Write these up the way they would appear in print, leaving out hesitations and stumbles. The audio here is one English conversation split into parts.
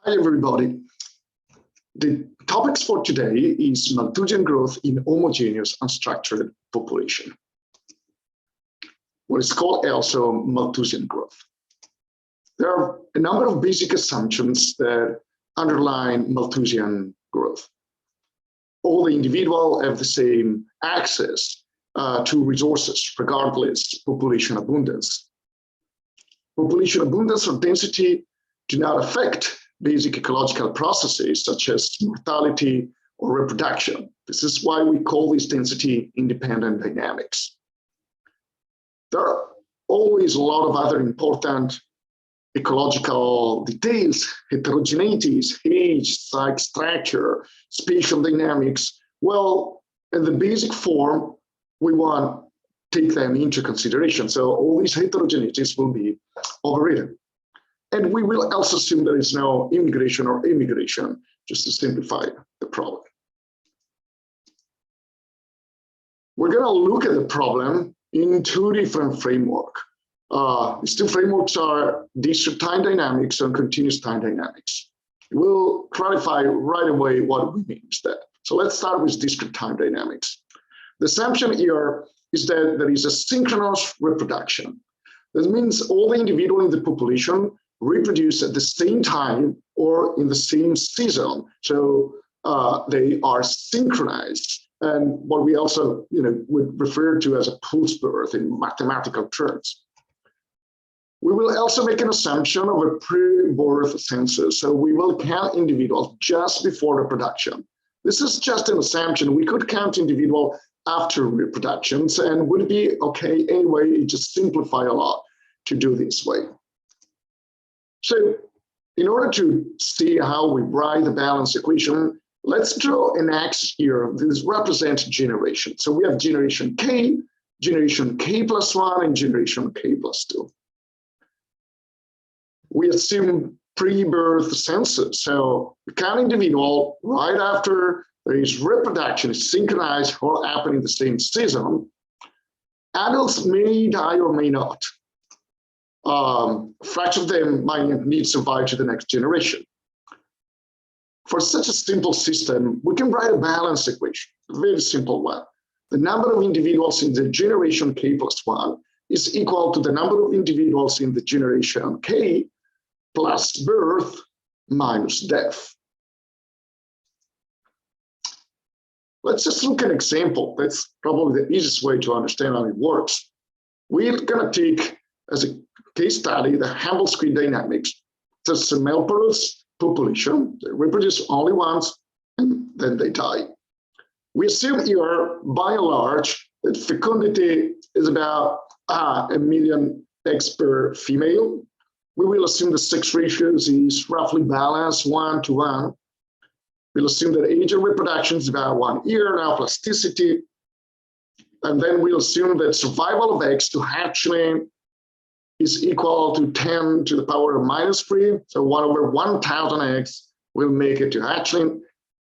Hi, everybody. The topics for today is Malthusian growth in homogeneous unstructured population. What is called also Malthusian growth. There are a number of basic assumptions that underline Malthusian growth. All the individuals have the same access to resources, regardless population abundance. Population abundance or density do not affect basic ecological processes such as mortality or reproduction. This is why we call this density-independent dynamics. There are always a lot of other important ecological details, heterogeneities, age, site structure, spatial dynamics. Well, in the basic form, we want to take them into consideration. So all these heterogeneities will be overridden. And we will also assume there is no immigration or immigration, just to simplify the problem. We're going to look at the problem in two different frameworks. These two frameworks are discrete time dynamics and continuous time dynamics. We'll clarify right away what we mean instead. So let's start with discrete time dynamics. The assumption here is that there is a synchronous reproduction. That means all the individuals in the population reproduce at the same time or in the same season. So they are synchronized, and what we also would refer to as a pulse birth in mathematical terms. We will also make an assumption of a pre-birth census. So we will count individuals just before reproduction. This is just an assumption. We could count individuals after reproductions and would be okay anyway. It just simplify a lot to do this way. So in order to see how we write the balance equation, let's draw an axis here. This represents generation. So we have generation K plus 1, and generation K plus 2. We assume pre-birth census. So we count individual right after there is reproduction, is synchronized or happen in the same season. Adults may die or may not. Fraction of them might need to survive to the next generation. For such a simple system, we can write a balance equation, a very simple one. The number of individuals in the generation K plus 1 is equal to the number of individuals in the generation K plus birth minus death. Let's just look at an example. That's probably the easiest way to understand how it works. We're going to take as a case study the discrete dynamics. It's a Semelparous population. They reproduce only once and then they die. We assume here, by and large, that fecundity is about 1 million eggs per female. We will assume the sex ratios is roughly balanced 1 to 1. We'll assume that age of reproduction is about 1 year, now plasticity. And then we'll assume that survival of eggs to hatchling is equal to 10 to the power of minus 3. So 1 over 1,000 eggs will make it to hatchling.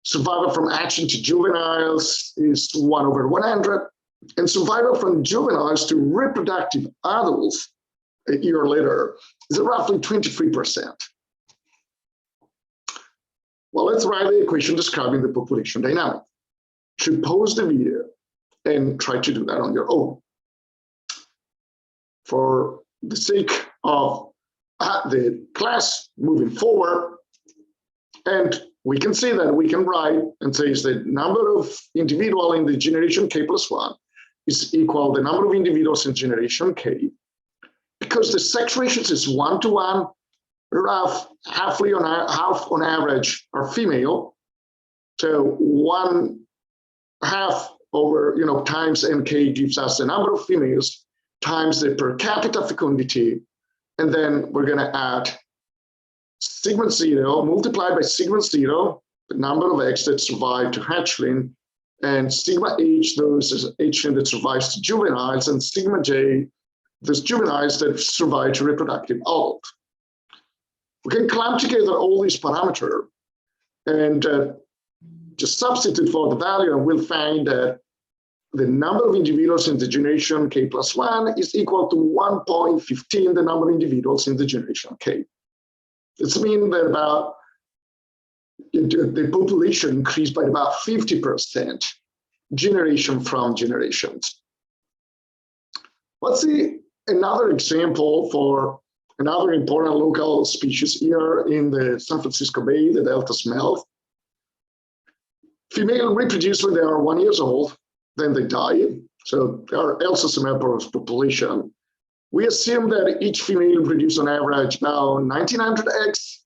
Survival from hatchling to juveniles is 1 over 100. And survival from juveniles to reproductive adults a year later is roughly 23%. Well, let's write the equation describing the population dynamic. You should pause the video and try to do that on your own. For the sake of the class moving forward, and we can see that we can write and say the number of individuals in the generation K plus 1 is equal to the number of individuals in generation K, because the sex ratios is 1 to 1, half on average are female. So 1/2 over times NK gives us the number of females times the per capita fecundity, and then we're going to add sigma 0 multiplied by sigma 0, the number of eggs that survive to hatchling, and sigma h, those hatchling that survives to juveniles, and sigma j, those juveniles that survive to reproductive adult. We can clump together all these parameters and just substitute for the value, and we'll find that the number of individuals in the generation K plus 1 is equal to 1.15 the number of individuals in the generation K. This means that about the population increased by about 50% generation from generations. Let's see another example for another important local species here in the San Francisco Bay, the Delta smelt. Female reproduce when they are 1 year old, then they die. So there are also Semelparous population. We assume that each female produces on average about 1900 eggs,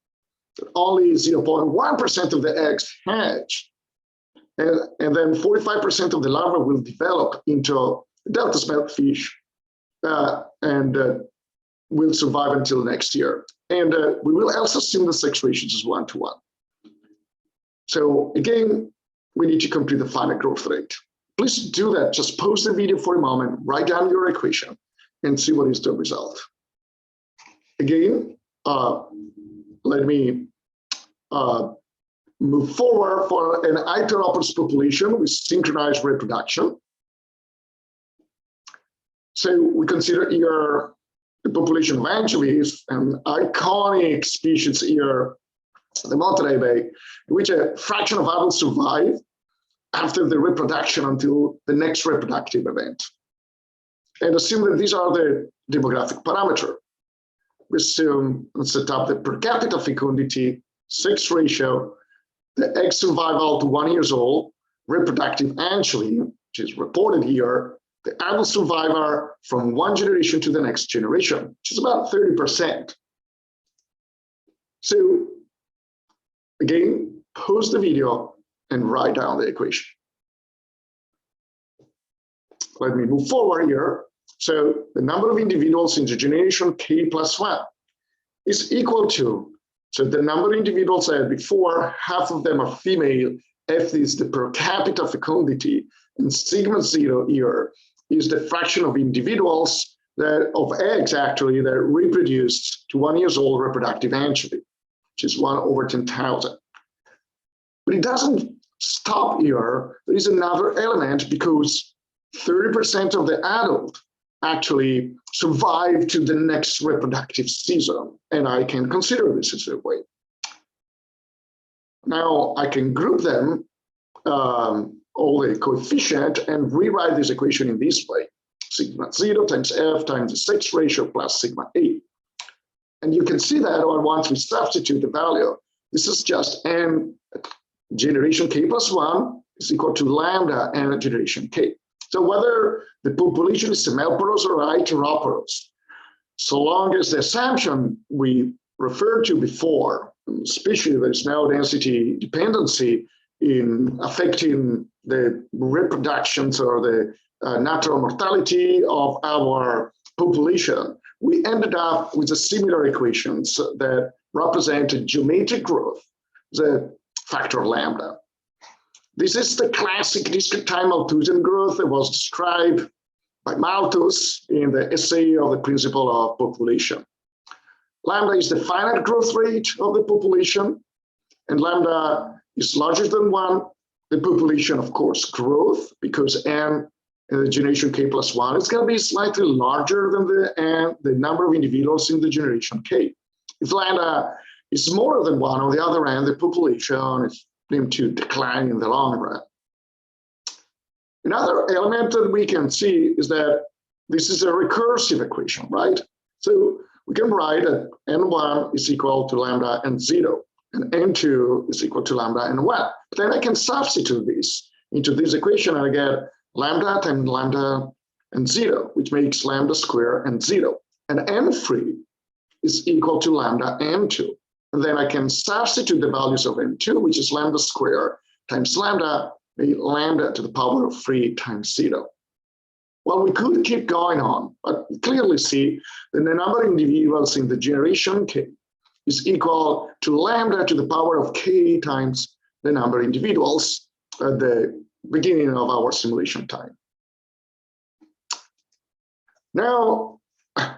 only 0.1% of the eggs hatch. And then 45% of the larvae will develop into Delta smelt fish and will survive until next year. And we will also assume the sex ratios is 1:1. So again, we need to compute the finite growth rate. Please do that. Just pause the video for a moment, write down your equation, and see what is the result. Again, let me move forward for an iteroparous population with synchronized reproduction. So we consider here the population of anchovies, an iconic species here, the Monterey Bay, in which a fraction of adults survive after the reproduction until the next reproductive event. And assume that these are the demographic parameter. We assume and set up the per capita fecundity, sex ratio, the egg survival to 1 year old, reproductive anchovy, which is reported here, the adult survivor from one generation to the next generation, which is about 30%. So again, pause the video and write down the equation. Let me move forward here. So the number of individuals in the generation k plus 1 is equal to, so the number of individuals I had before, half of them are female, F is the per capita fecundity, and sigma 0 here is the fraction of individuals that of eggs actually that reproduced to 1 year old reproductive anchovy, which is 1/10,000. But it doesn't stop here. There is another element because 30% of the adult actually survive to the next reproductive season, and I can consider this as a way. Now I can group them, all the coefficient, and rewrite this equation in this way: sigma 0 times F times the sex ratio plus sigma 8. And you can see that once we substitute the value, this is just n generation k plus 1 is equal to lambda n generation k. So whether the population is Semelparous or iteroparous, so long as the assumption we referred to before, especially there's no density dependency in affecting the reproductions or the natural mortality of our population, we ended up with a similar equations that represent a geometric growth, the factor lambda. This is the classic discrete time Malthusian growth that was described by Malthus in the essay of the principle of population. Lambda is the finite growth rate of the population, and lambda is larger than 1. The population, of course, growth, because n in the generation k plus 1 is going to be slightly larger than the number of individuals in the generation k. If lambda is more than 1, on the other hand, the population is deemed to decline in the long run. Another element that we can see is that this is a recursive equation, right? So we can write that n1 is equal to lambda n0, and n2 is equal to lambda n1. But then I can substitute this into this equation, and I get lambda times lambda n0, which makes lambda square n0. And n3 is equal to lambda n2. And then I can substitute the values of n2, which is lambda square times lambda to the power of 3 times 0. Well, we could keep going on, but clearly see that the number of individuals in the generation k is equal to lambda to the power of k times the number of individuals at the beginning of our simulation time. Now,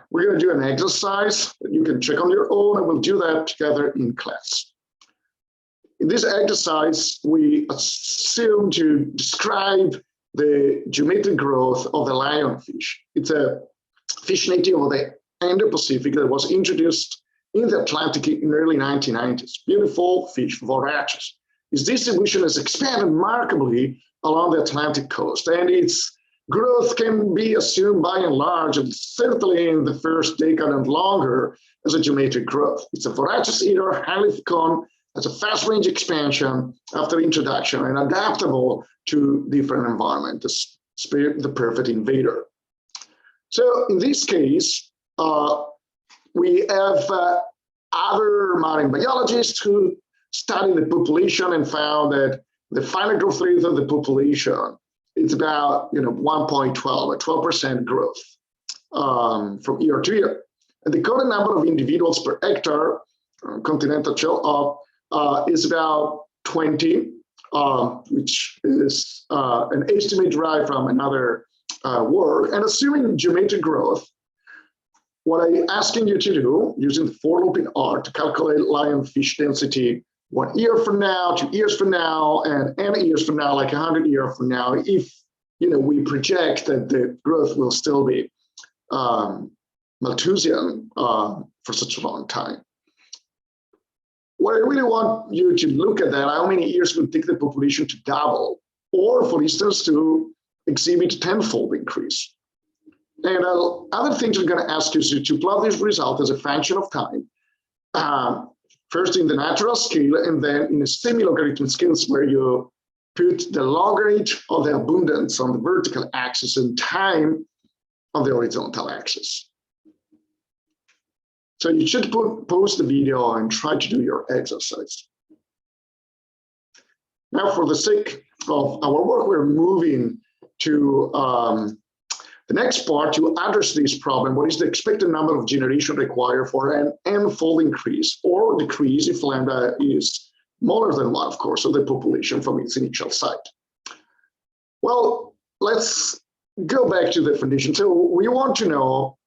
we're going to do an exercise that you can check on your own, and we'll do that together in class. In this exercise, we assume to describe the geometric growth of the lionfish. It's a fish native of the Indo-Pacific that was introduced in the Atlantic in early 1990s. Beautiful fish, voracious. Its distribution has expanded remarkably along the Atlantic coast, and its growth can be assumed by and large, and certainly in the first decade and longer, as a geometric growth. It's a voracious eater, highly fecund, has a fast range expansion after introduction, and adaptable to different environments, the perfect invader. So in this case, we have other marine biologists who studied the population and found that the final growth rate of the population is about 1.12, a 12% growth from year to year. And the current number of individuals per hectare, continental shelf, is about 20, which is an estimate derived from another work. And assuming geometric growth, what I'm asking you to do, using the for-looping R to calculate lionfish density 1 year from now, 2 years from now, and n years from now, like 100 years from now, if we project that the growth will still be Malthusian for such a long time. What I really want you to look at that, how many years will it take the population to double, or for instance, to exhibit a tenfold increase. And other things I'm going to ask you is to plot this result as a function of time, first in the natural scale, and then in a semi-logarithmic scales where you put the logarithm of the abundance on the vertical axis and time on the horizontal axis. So you should pause the video and try to do your exercise. Now, for the sake of our work, we're moving to the next part to address this problem. What is the expected number of generation required for an n-fold increase or decrease if lambda is smaller than 1, of course, of the population from its initial site? Well, let's go back to the definition. So we want to know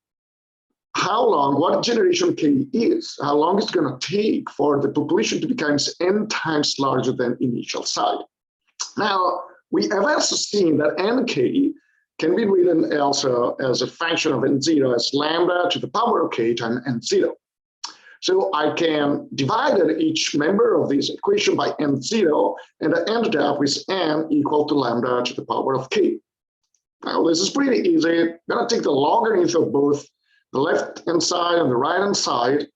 how long, what generation k is, how long it's going to take for the population to become n times larger than initial site. Now, we have also seen that nk can be written also as a function of n0 as lambda to the power of k times n0. So I can divide each member of this equation by n0, and I ended up with n equal to lambda to the power of k. Now, this is pretty easy. I'm going to take the logarithm of both the left-hand side and the right-hand side,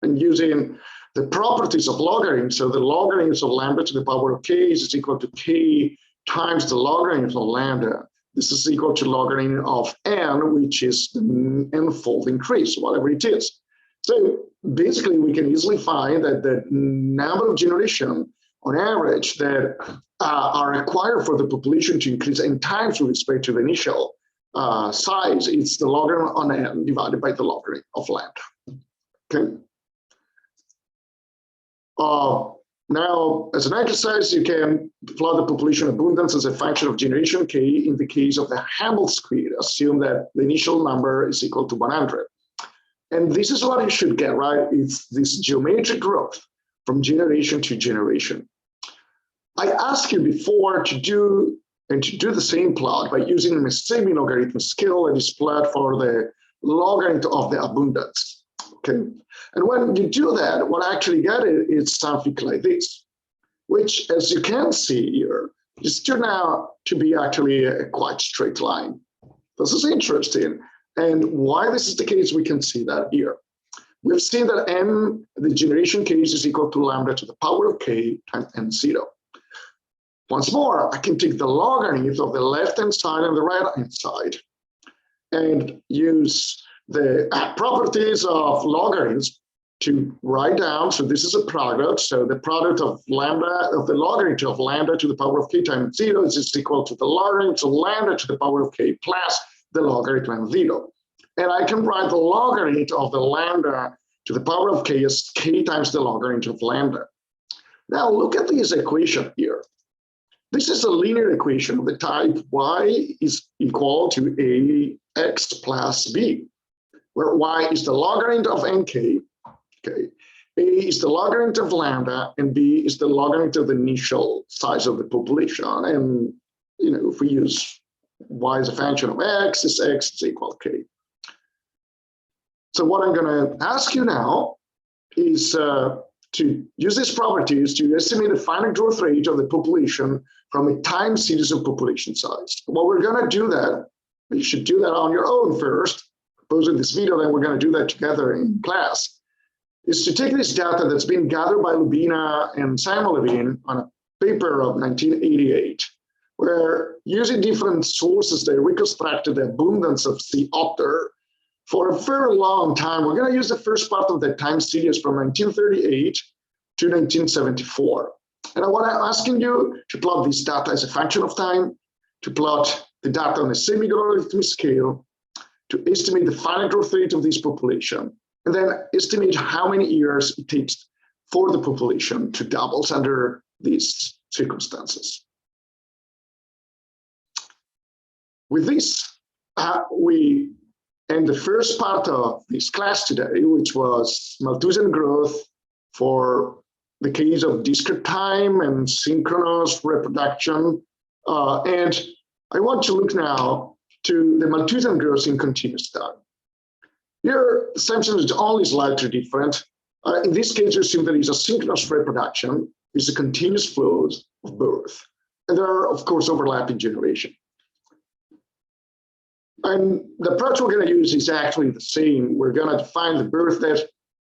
and using the properties of logarithms. So the logarithms of lambda to the power of k is equal to k times the logarithm of lambda. This is equal to logarithm of n, which is the n-fold increase, whatever it is. So basically, we can easily find that the number of generation on average that are required for the population to increase n times with respect to the initial size, it's the logarithm on n divided by the logarithm of lambda. Okay. Now, as an exercise, you can plot the population abundance as a function of generation k in the case of the Helmholtz square. Assume that the initial number is equal to 100. And this is what you should get, right? It's this geometric growth from generation to generation. I asked you before to do the same plot by using a semi-logarithmic scale that is plot for the logarithm of the abundance. Okay, and when you do that, what I actually get is something like this, which, as you can see here, is turned out to be actually a quite straight line. This is interesting, and why this is the case, we can see that here. We've seen that n, the generation case, is equal to lambda to the power of k times n0. Once more, I can take the logarithms of the left-hand side and the right-hand side and use the properties of logarithms to write down. So this is a product. So the product of lambda, of the logarithm of lambda to the power of k times 0 is equal to the logarithm of lambda to the power of k plus the logarithm of 0. And I can write the logarithm of the lambda to the power of k as k times the logarithm of lambda. Now look at this equation here. This is a linear equation of the type y is equal to ax plus b, where y is the logarithm of nk, okay, a is the logarithm of lambda, and b is the logarithm of the initial size of the population. And if we use y as a function of x is equal to k. So what I'm going to ask you now is to use these properties to estimate the finite growth rate of the population from a time series of population size. Well, we're going to do that. You should do that on your own first. Proposing this video, then we're going to do that together in class. Is to take this data that's been gathered by Lubina and Simon Levine on a paper of 1988, where using different sources, they reconstructed the abundance of sea otter for a very long time. We're going to use the first part of the time series from 1938 to 1974. And what I'm asking you to plot this data as a function of time, to plot the data on a semi-logarithmic scale, to estimate the finite growth rate of this population, and then estimate how many years it takes for the population to double under these circumstances. With this, we end the first part of this class today, which was Malthusian growth for the case of discrete time and synchronous reproduction. And I want to look now to the Malthusian growth in continuous time. Here, the assumption is only slightly different. In this case, you assume there is a synchronous reproduction, is a continuous flows of birth. And there are, of course, overlapping generation. And the approach we're going to use is actually the same. We're going to define the birth-death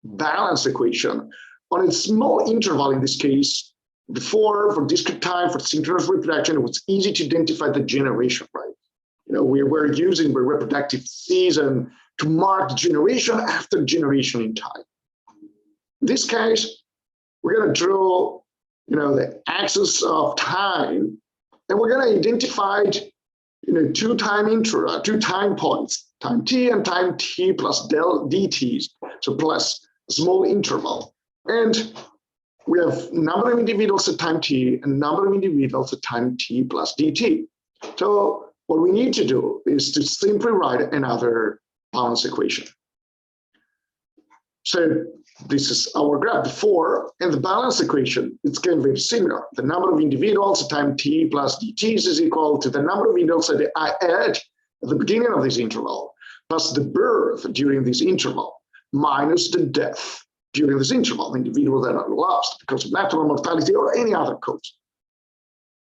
balance equation on a small interval in this case. Before, for discrete time, for synchronous reproduction, it was easy to identify the generation, right? You know, we were using the reproductive season to mark generation after generation in time. In this case, we're going to draw, you know, the axis of time, and we're going to identify, you know, two time points, time t and time t plus del dt, so plus a small interval. And we have number of individuals at time t and number of individuals at time t plus dt. So what we need to do is to simply write another balance equation. So this is our graph before, and the balance equation, it's going to be similar. The number of individuals at time t plus dt is equal to the number of individuals that I add at the beginning of this interval, plus the birth during this interval, minus the death during this interval, the individuals that are lost because of natural mortality or any other cause.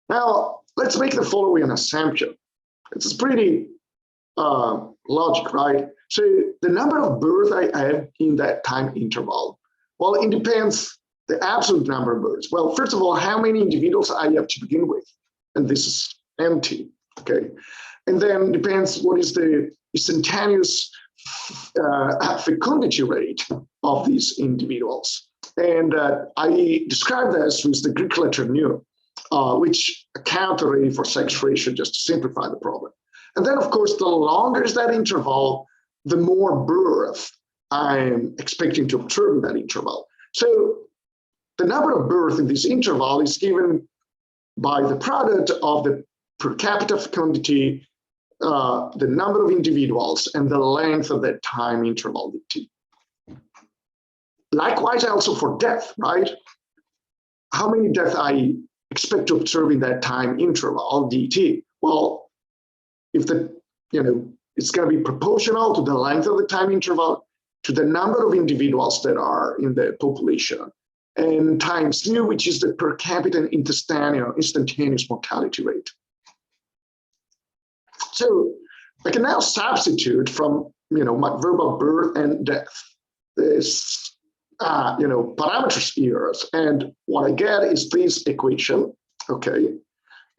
Now, let's make the following assumption. It's pretty logic, right? So the number of births I have in that time interval, well, it depends the absolute number of births. Well, first of all, how many individuals I have to begin with, and this is empty, okay? And then depends what is the instantaneous fecundity rate of these individuals. And I describe this with the Greek letter nu, which account already for sex ratio, just to simplify the problem. And then, of course, the longer is that interval, the more birth I'm expecting to observe in that interval. So the number of births in this interval is given by the product of the per capita fecundity, the number of individuals, and the length of that time interval, dt. Likewise, also for death, right? How many deaths I expect to observe in that time interval, dt? Well, if the, you know, it's going to be proportional to the length of the time interval, to the number of individuals that are in the population, and times nu, which is the per capita instantaneous mortality rate. So I can now substitute from, you know, my verbal birth and death, this, you know, parameters years, and what I get is this equation, okay?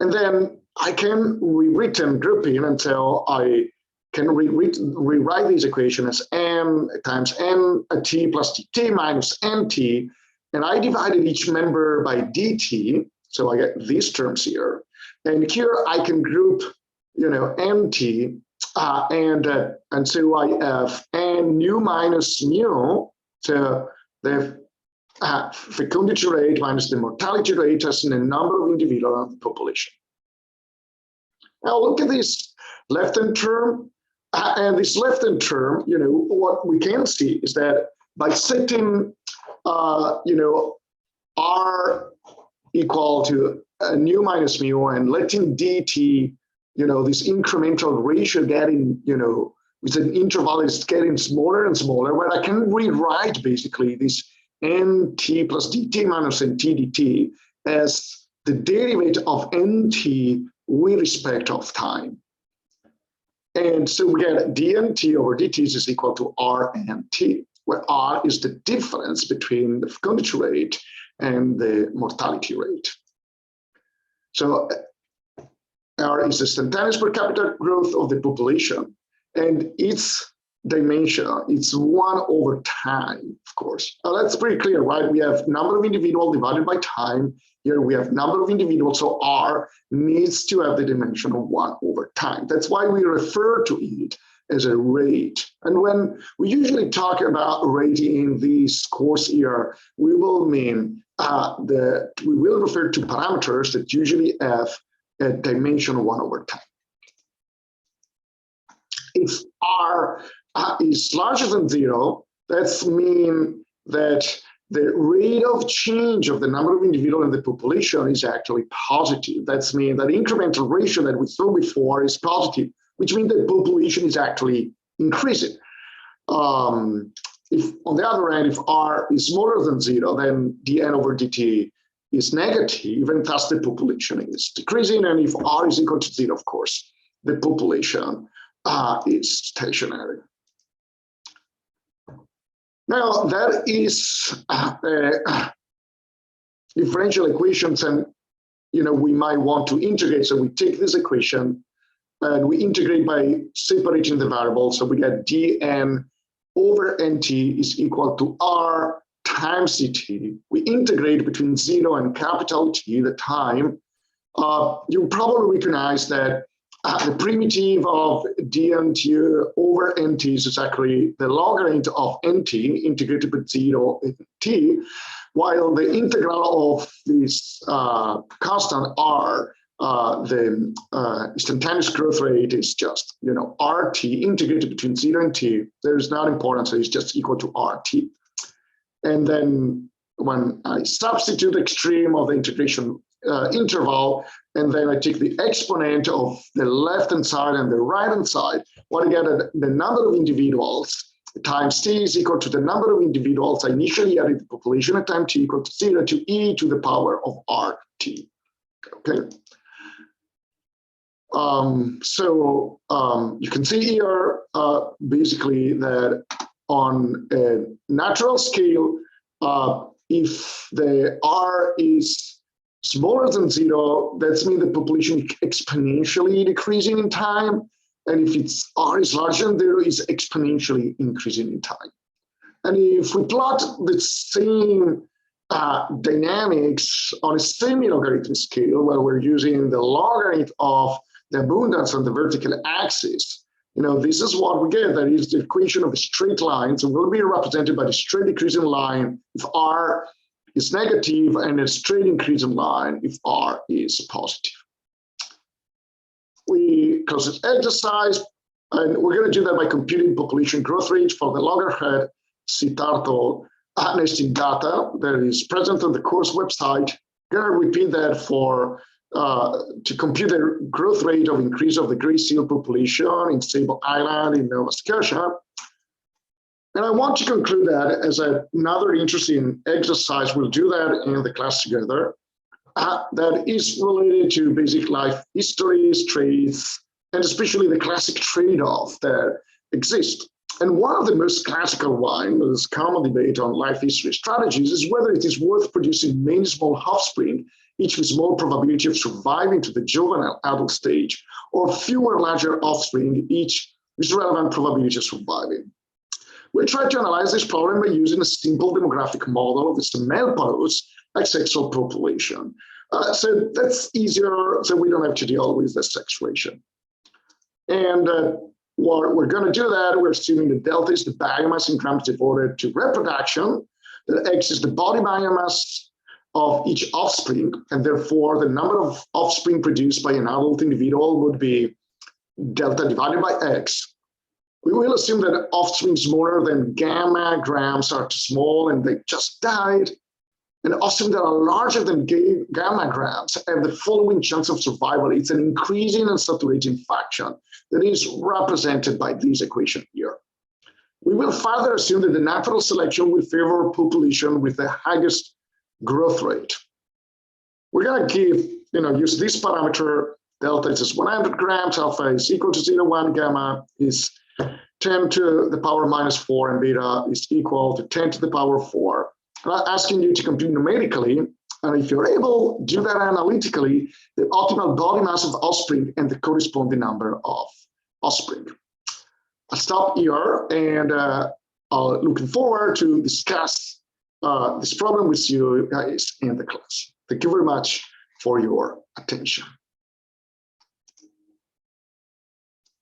And then I can rewrite and group in until I can rewrite this equation as m times n t plus dt minus nt, and I divided each member by dt, so I get these terms here. And here I can group, you know, nt, and so I have n nu minus mu, so the fecundity rate minus the mortality rate as in the number of individuals in the population. Now look at this left-hand term, and this left-hand term, you know, what we can see is that by setting, you know, r equal to nu minus mu and letting dt, you know, this incremental ratio getting, you know, with an interval is getting smaller and smaller, where I can rewrite basically this nt plus dt minus nt dt as the derivative of nt with respect of time. And so we get dnt over dt is equal to rnt, where r is the difference between the fecundity rate and the mortality rate. So r is the instantaneous per capita growth of the population, and its dimension, it's 1 over time, of course. Now that's pretty clear, right? We have number of individuals divided by time. Here we have number of individuals, so r needs to have the dimension of 1 over time. That's why we refer to it as a rate. And when we usually talk about rate in this course here, we will mean we will refer to parameters that usually have a dimension of 1 over time. If r is larger than 0, that's mean that the rate of change of the number of individuals in the population is actually positive. That's mean that incremental ratio that we saw before is positive, which means the population is actually increasing. If on the other hand, if r is smaller than 0, then dn over dt is negative, and thus the population is decreasing. And if r is equal to 0, of course, the population is stationary. Now that is differential equations, and we might want to integrate. So we take this equation and we integrate by separating the variables. So we get dn over nt is equal to r times dt. We integrate between 0 and capital T, the time. You probably recognize that the primitive of dnt over nt is actually the logarithm of nt integrated with 0 and t, while the integral of this constant r, the instantaneous growth rate, is just rt integrated between 0 and t. There's not importance, so it's just equal to rt. And then when I substitute the extreme of the integration interval, and then I take the exponent of the left-hand side and the right-hand side, what I get is the number of individuals times t is equal to the number of individuals I initially added the population at time t equal to 0 to e to the power of rt. Okay. So you can see here basically that on a natural scale, if the r is smaller than 0, that's mean the population exponentially decreasing in time. And if it's r is larger than 0, is exponentially increasing in time. And if we plot the same dynamics on a semi-logarithmic scale, where we're using the logarithm of the abundance on the vertical axis, this is what we get. That is the equation of a straight line. So will be represented by the straight decreasing line if r is negative, and a straight increasing line if r is positive. We close this exercise, and we're going to do that by computing population growth rate for the loggerhead C-turtle nesting data that is present on the course website. I'm going to repeat that for to compute the growth rate of increase of the gray seal population in Sable Island in Nova Scotia. And I want to conclude that as another interesting exercise. We'll do that in the class together. That is related to basic life histories, traits, and especially the classic trade-off that exist. And one of the most classical one, there's common debate on life history strategies, is whether it is worth producing many small offspring, each with small probability of surviving to the juvenile adult stage, or fewer larger offspring, each with relevant probability of surviving. We try to analyze this problem by using a simple demographic model of the Semelparous asexual population. So that's easier, so we don't have to deal with the sex ratio. And what we're going to do that, we're assuming that delta is the biomass in grams devoted to reproduction, that X is the body biomass of each offspring, and therefore the number of offspring produced by an adult individual would be delta divided by X. We will assume that offspring smaller than gamma grams are too small and they just died. And offspring that are larger than gamma grams have the following chance of survival. It's an increasing and saturating fraction that is represented by this equation here. we will further assume that the natural selection will favor population with the highest growth rate. We're going to give, use this parameter. Delta is 100 grams, alpha is equal to 0.1, gamma is 10 to the power minus 4, and beta is equal to 10 to the power 4. I'm asking you to compute numerically, and if you're able, do that analytically, the optimal body mass of offspring and the corresponding number of offspring. I'll stop here, and I'm looking forward to discuss this problem with you guys in the class. Thank you very much for your attention.